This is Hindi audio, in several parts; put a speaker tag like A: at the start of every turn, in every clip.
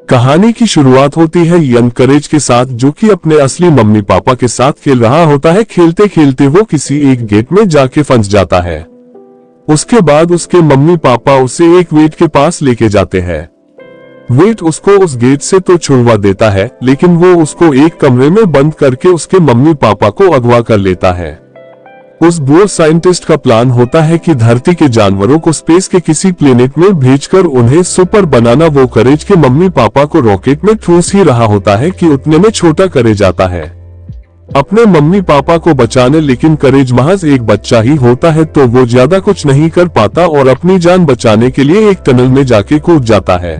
A: कहानी की शुरुआत होती है यंग करेज के साथ, जो कि अपने असली मम्मी पापा के साथ खेल रहा होता है। खेलते खेलते वो किसी एक गेट में जाके फंस जाता है। उसके बाद उसके मम्मी पापा उसे एक वेट के पास लेके जाते हैं। वेट उसको उस गेट से तो छुड़वा देता है, लेकिन वो उसको एक कमरे में बंद करके उसके मम्मी पापा को अगवा कर लेता है। उस बोर साइंटिस्ट का प्लान होता है कि धरती के जानवरों को स्पेस के किसी प्लेनेट में भेजकर उन्हें सुपर बनाना। वो करेज के मम्मी पापा को रॉकेट में ठूस ही रहा होता है कि उतने में छोटा करेज आता है अपने मम्मी पापा को बचाने, लेकिन करेज महज एक बच्चा ही होता है तो वो ज्यादा कुछ नहीं कर पाता और अपनी जान बचाने के लिए एक टनल में जाके कूद जाता है।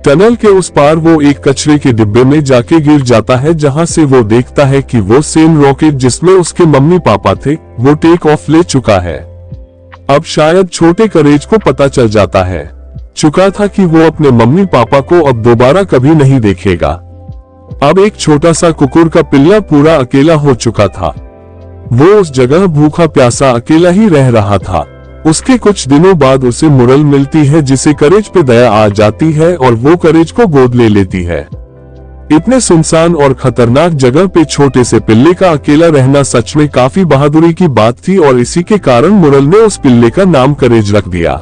A: टनल के उस पार वो एक कचरे के डिब्बे में जाके गिर जाता है, जहां से वो देखता है कि वो सेम रॉकेट जिसमें उसके मम्मी पापा थे वो टेक ऑफ ले चुका है। अब शायद छोटे करेज को पता चल जाता है चुका था कि वो अपने मम्मी पापा को अब दोबारा कभी नहीं देखेगा। अब एक छोटा सा कुकुर का पिल्ला पूरा अकेला हो चुका था। वो उस जगह भूखा प्यासा अकेला ही रह रहा था। उसके कुछ दिनों बाद उसे मुरल मिलती है, जिसे करेज पे दया आ जाती है और वो करेज को गोद ले लेती है। इतने सुनसान और खतरनाक जगह पे छोटे से पिल्ले का अकेला रहना सच में काफी बहादुरी की बात थी और इसी के कारण मुरल ने उस पिल्ले का नाम करेज रख दिया।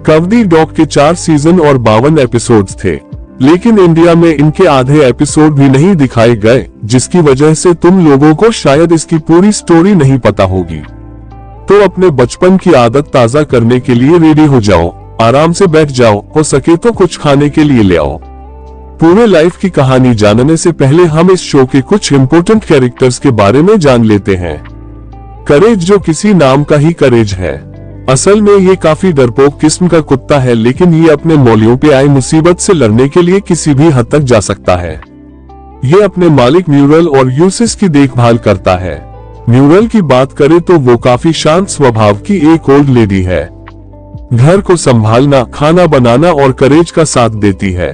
A: कवदी डॉग के 4 सीजन और 52 एपिसोड्स थे, लेकिन इंडिया में इनके आधे एपिसोड भी नहीं दिखाए गए, जिसकी वजह से तुम लोगों को शायद इसकी पूरी स्टोरी नहीं पता होगी। तो अपने बचपन की आदत ताजा करने के लिए रेडी हो जाओ, आराम से बैठ जाओ, हो सके तो कुछ खाने के लिए ले आओ। पूरे लाइफ की कहानी जानने से पहले हम इस शो के कुछ इम्पोर्टेंट कैरेक्टर्स के बारे में जान लेते हैं। करेज, जो किसी नाम का ही करेज है, असल में ये काफी डरपोक किस्म का कुत्ता है, लेकिन ये अपने मौलियों पे आई मुसीबत से लड़ने के लिए किसी भी हद तक जा सकता है। ये अपने मालिक म्यूरल और यूसिस की देखभाल करता है। म्यूरल की बात करें तो वो काफी शांत स्वभाव की एक ओल्ड लेडी है। घर को संभालना, खाना बनाना और करेज का साथ देती है।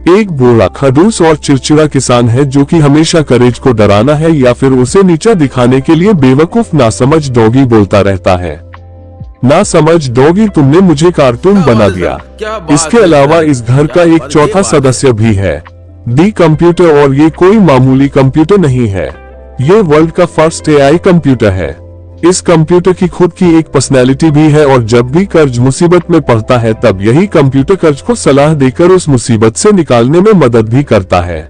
A: एक बूढ़ा खड़ूस और चिड़चिड़ा किसान है, जो कि हमेशा करेज को डराना है या फिर उसे नीचा दिखाने के लिए बेवकूफ नासमझ डॉगी बोलता रहता है। नासमझ डॉगी, तुमने मुझे कार्टून बना दिया। इसके अलावा इस घर का एक चौथा सदस्य भी है, दी कंप्यूटर, और ये कोई मामूली कंप्यूटर नहीं है। ये वर्ल्ड का फर्स्ट एआई कंप्यूटर है। इस कंप्यूटर की खुद की एक पर्सनैलिटी भी है और जब भी कर्ज मुसीबत में पड़ता है तब यही कंप्यूटर कर्ज को सलाह देकर उस मुसीबत से निकालने में मदद भी करता है।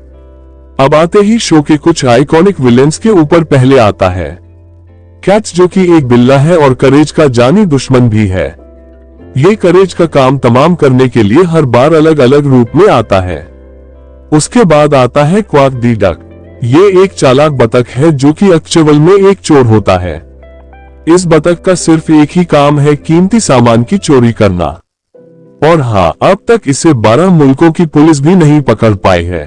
A: अब आते ही शो के कुछ आइकॉनिक विलेंस के ऊपर पहले आता है कैट्स, जो कि एक बिल्ला है और करेज का जानी दुश्मन भी है। ये करेज का काम तमाम करने के लिए हर बार अलग अलग रूप में आता है। उसके बाद आता है क्वाक दी डक। ये एक चालाक बतख है, जो कि एक्चुअल में एक चोर होता है। इस बतख का सिर्फ एक ही काम है, कीमती सामान की चोरी करना। और हाँ, अब तक इसे 12 मुल्कों की पुलिस भी नहीं पकड़ पाई है।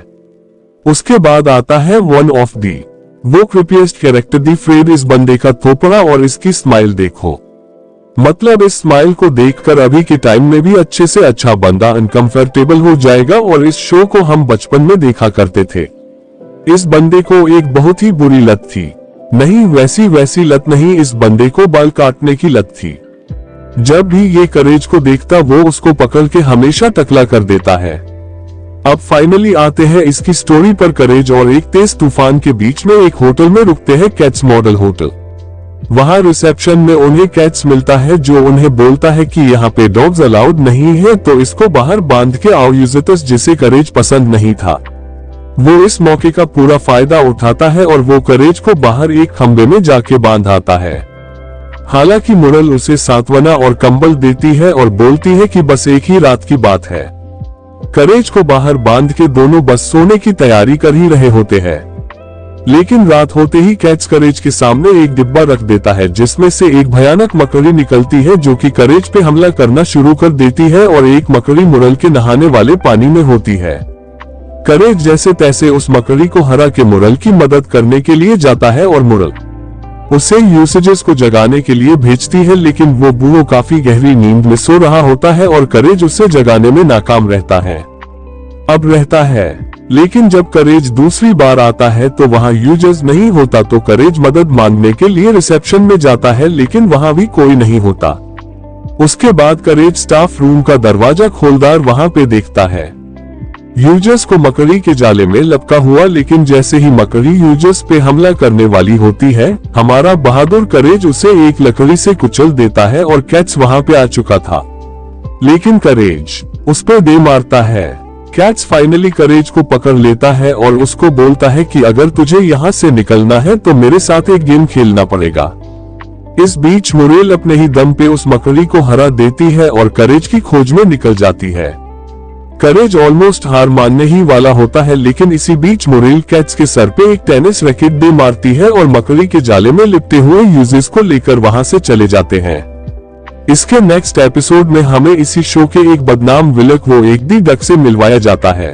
A: उसके बाद आता है वन ऑफ दी वो क्रिपिएस्ट कैरेक्टर, दी फ्रेड। इस बंदे का थोपड़ा और इसकी स्माइल देखो, मतलब इस स्माइल को देखकर अभी के टाइम में भी अच्छे से अच्छा बंदा अनकंफर्टेबल हो जाएगा। और इस शो को हम बचपन में देखा करते थे। इस बंदे को एक बहुत ही बुरी लत थी, नहीं वैसी लत नहीं, इस बंदे को बाल काटने की लत थी। जब भी ये करेज को देखता वो उसको पकड़ के हमेशा टकला कर देता है। अब फाइनली आते हैं इसकी स्टोरी पर। करेज और एक तेज तूफान के बीच में एक होटल में रुकते हैं, कैट्स मॉडल होटल। वहां रिसेप्शन में उन्हें कैट्स मिलता है, जो उन्हें बोलता है कि यहाँ पे डॉग्स अलाउड नहीं है, तो इसको बाहर बांध के आओ। यूजिटस, जिसे करेज पसंद नहीं था, वो इस मौके का पूरा फायदा उठाता है और वो करेज को बाहर एक खंबे में जाके बांध आता है। हालांकि मुरल उसे सांत्वना और कंबल देती है और बोलती है कि बस एक ही रात की बात है। करेज को बाहर बांध के दोनों बस सोने की तैयारी कर ही रहे होते हैं, लेकिन रात होते ही कैट्स करेज के सामने एक डिब्बा रख देता है, जिसमें से एक भयानक मकड़ी निकलती है, जो कि करेज पे हमला करना शुरू कर देती है। और एक मकड़ी मुरल के नहाने वाले पानी में होती है। करेज जैसे तैसे उस मकड़ी को हरा के मुरल की मदद करने के लिए जाता है और मुरल उसे यूसेजेस को जगाने के लिए भेजती है, लेकिन वो बूढ़ो काफी गहरी नींद में सो रहा होता है और करेज उसे जगाने में नाकाम रहता है। अब रहता है, लेकिन जब करेज दूसरी बार आता है तो वहाँ यूजर्स नहीं होता, तो करेज मदद मांगने के लिए रिसेप्शन में जाता है, लेकिन वहाँ भी कोई नहीं होता। उसके बाद करेज स्टाफ रूम का दरवाजा खोलदार वहाँ पे देखता है। यूजर्स को मकड़ी के जाले में लपका हुआ, लेकिन जैसे ही मकड़ी यूजर्स पे हमला करने वाली होती है, हमारा बहादुर करेज उसे एक लकड़ी से कुचल देता है और कैट्स वहां पे आ चुका था, लेकिन करेज उस पर दे मारता है। कैट्स फाइनली करेज को पकड़ लेता है और उसको बोलता है कि अगर तुझे यहाँ से निकलना है तो मेरे साथ एक गेम खेलना पड़ेगा। इस बीच मुरेल अपने ही दम पे उस मकड़ी को हरा देती है और करेज की खोज में निकल जाती है। करेज ऑलमोस्ट हार मानने ही वाला होता है, लेकिन इसी बीच मुरेल कैट्स के सर पे एक टेनिस रैकेट दे मारती है और मकड़ी के जाले में लिपटे हुए यूजर्स को लेकर वहां से चले जाते हैं। इसके नेक्स्ट एपिसोड में हमें इसी शो के एक बदनाम विलन वो एक दी डक से मिलवाया जाता है।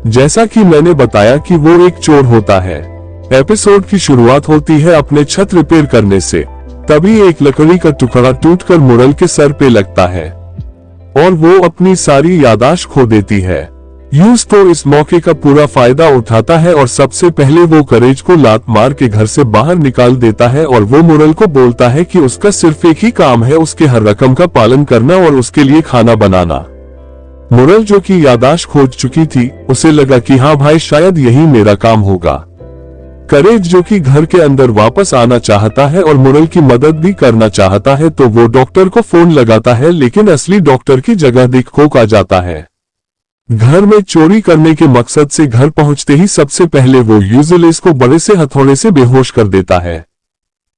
A: जैसा कि मैंने बताया कि वो एक चोर होता है। एपिसोड की शुरुआत होती है अपने छत रिपेयर करने से, तभी एक लकड़ी का टुकड़ा टूटकर मुरल के सर पे लगता है और वो अपनी सारी यादाश्त खो देती है। यूज तो इस मौके का पूरा फायदा उठाता है और सबसे पहले वो करेज को लात मार के घर से बाहर निकाल देता है और वो मुरल को बोलता है कि उसका सिर्फ एक ही काम है, उसके हर रकम का पालन करना और उसके लिए खाना बनाना। मुरल जो कि यादाश्त खो चुकी थी, उसे लगा कि हाँ भाई शायद यही मेरा काम होगा। करेज जो कि घर के अंदर वापस आना चाहता है और मुरल की मदद भी करना चाहता है, तो वो डॉक्टर को फोन लगाता है, लेकिन असली डॉक्टर की जगह दिख खोक आ जाता है। घर में चोरी करने के मकसद से घर पहुंचते ही सबसे पहले वो यूजलेस को बड़े से हथौड़े से बेहोश कर देता है।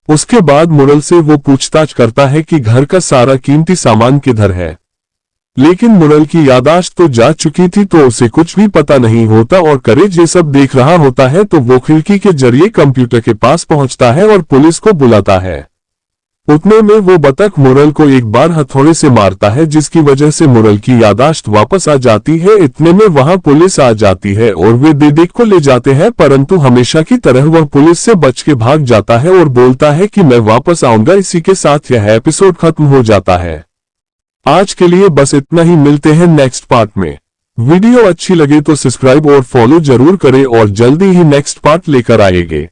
A: उसके बाद मुरल से वो पूछताछ करता है कि घर का सारा कीमती सामान किधर है, लेकिन मुरल की यादाश्त तो जा चुकी थी, तो उसे कुछ भी पता नहीं होता और करेज ये सब देख रहा होता है। तो वो खिड़की के जरिए कंप्यूटर के पास पहुंचता है और पुलिस को बुलाता है। उतने में वो बतख मुरल को एक बार हथौड़े से मारता है, जिसकी वजह से मुरल की यादाश्त वापस आ जाती है। इतने में वहां पुलिस आ जाती है और वे दिदिक को ले जाते हैं, परंतु हमेशा की तरह वह पुलिस से बच के भाग जाता है और बोलता है कि मैं वापस आऊंगा। इसी के साथ यह एपिसोड खत्म हो जाता है। आज के लिए बस इतना ही, मिलते हैं नेक्स्ट पार्ट में। वीडियो अच्छी लगे तो सब्सक्राइब और फॉलो जरूर करें और जल्दी ही नेक्स्ट पार्ट लेकर आएंगे।